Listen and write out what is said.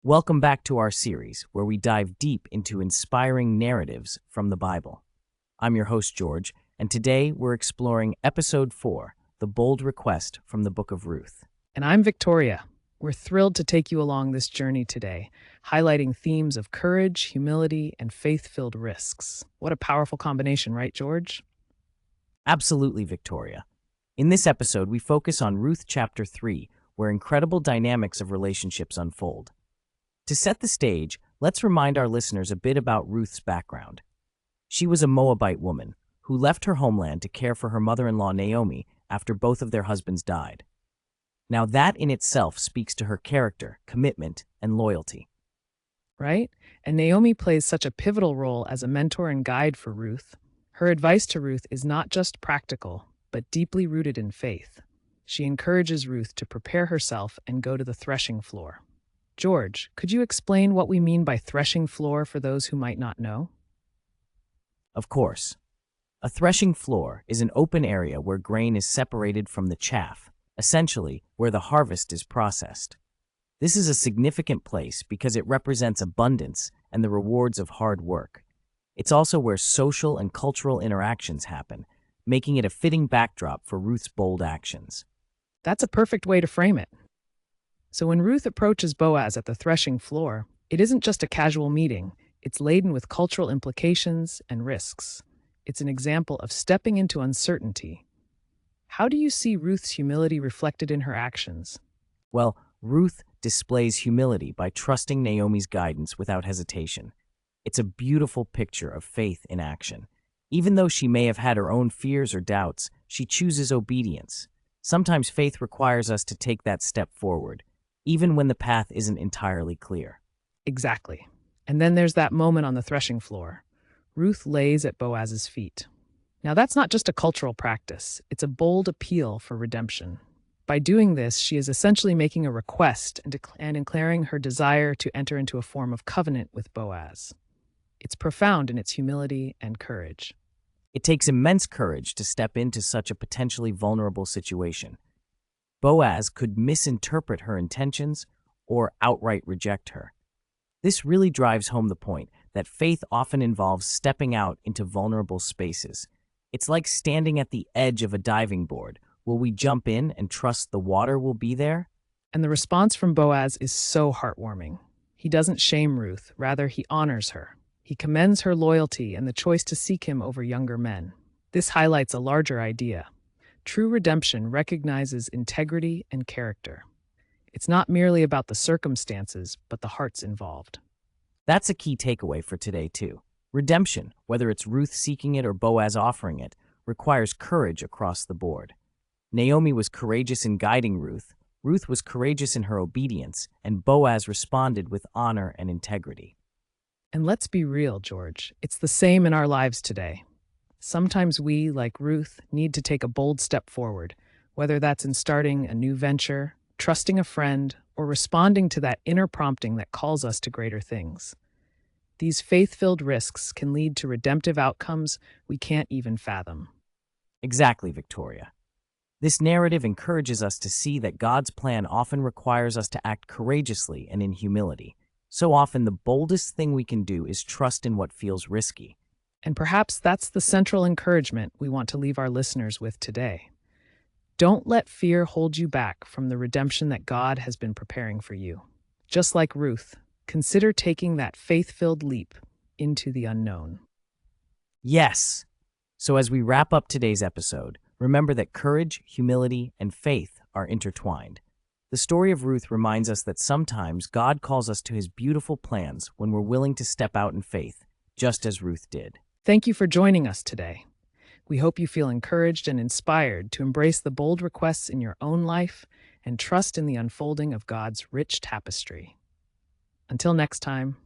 Welcome back to our series where we dive deep into inspiring narratives from the Bible. I'm your host, George, and today we're exploring Episode 4, The Bold Request from the Book of Ruth. And I'm Victoria. We're thrilled to take you along this journey today, highlighting themes of courage, humility, and faith-filled risks. What a powerful combination, right, George? Absolutely, Victoria. In this episode, we focus on Ruth chapter 3, where incredible dynamics of relationships unfold. To set the stage, let's remind our listeners a bit about Ruth's background. She was a Moabite woman who left her homeland to care for her mother-in-law Naomi after both of their husbands died. Now that in itself speaks to her character, commitment, and loyalty. Right? And Naomi plays such a pivotal role as a mentor and guide for Ruth. Her advice to Ruth is not just practical, but deeply rooted in faith. She encourages Ruth to prepare herself and go to the threshing floor. George, could you explain what we mean by threshing floor for those who might not know? Of course. A threshing floor is an open area where grain is separated from the chaff, essentially where the harvest is processed. This is a significant place because it represents abundance and the rewards of hard work. It's also where social and cultural interactions happen, making it a fitting backdrop for Ruth's bold actions. That's a perfect way to frame it. So when Ruth approaches Boaz at the threshing floor, it isn't just a casual meeting. It's laden with cultural implications and risks. It's an example of stepping into uncertainty. How do you see Ruth's humility reflected in her actions? Well, Ruth displays humility by trusting Naomi's guidance without hesitation. It's a beautiful picture of faith in action. Even though she may have had her own fears or doubts, she chooses obedience. Sometimes faith requires us to take that step forward, even when the path isn't entirely clear. Exactly. And then there's that moment on the threshing floor. Ruth lays at Boaz's feet. Now that's not just a cultural practice, it's a bold appeal for redemption. By doing this, she is essentially making a request and declaring her desire to enter into a form of covenant with Boaz. It's profound in its humility and courage. It takes immense courage to step into such a potentially vulnerable situation. Boaz could misinterpret her intentions or outright reject her. This really drives home the point that faith often involves stepping out into vulnerable spaces. It's like standing at the edge of a diving board. Will we jump in and trust the water will be there? And the response from Boaz is so heartwarming. He doesn't shame Ruth, rather he honors her. He commends her loyalty and the choice to seek him over younger men. This highlights a larger idea. True redemption recognizes integrity and character. It's not merely about the circumstances, but the hearts involved. That's a key takeaway for today, too. Redemption, whether it's Ruth seeking it or Boaz offering it, requires courage across the board. Naomi was courageous in guiding Ruth, Ruth was courageous in her obedience, and Boaz responded with honor and integrity. And let's be real, George. It's the same in our lives today. Sometimes we, like Ruth, need to take a bold step forward, whether that's in starting a new venture, trusting a friend, or responding to that inner prompting that calls us to greater things. These faith-filled risks can lead to redemptive outcomes we can't even fathom. Exactly, Victoria. This narrative encourages us to see that God's plan often requires us to act courageously and in humility. So often, the boldest thing we can do is trust in what feels risky. And perhaps that's the central encouragement we want to leave our listeners with today. Don't let fear hold you back from the redemption that God has been preparing for you. Just like Ruth, consider taking that faith-filled leap into the unknown. Yes! So as we wrap up today's episode, remember that courage, humility, and faith are intertwined. The story of Ruth reminds us that sometimes God calls us to his beautiful plans when we're willing to step out in faith, just as Ruth did. Thank you for joining us today. We hope you feel encouraged and inspired to embrace the bold requests in your own life and trust in the unfolding of God's rich tapestry. Until next time.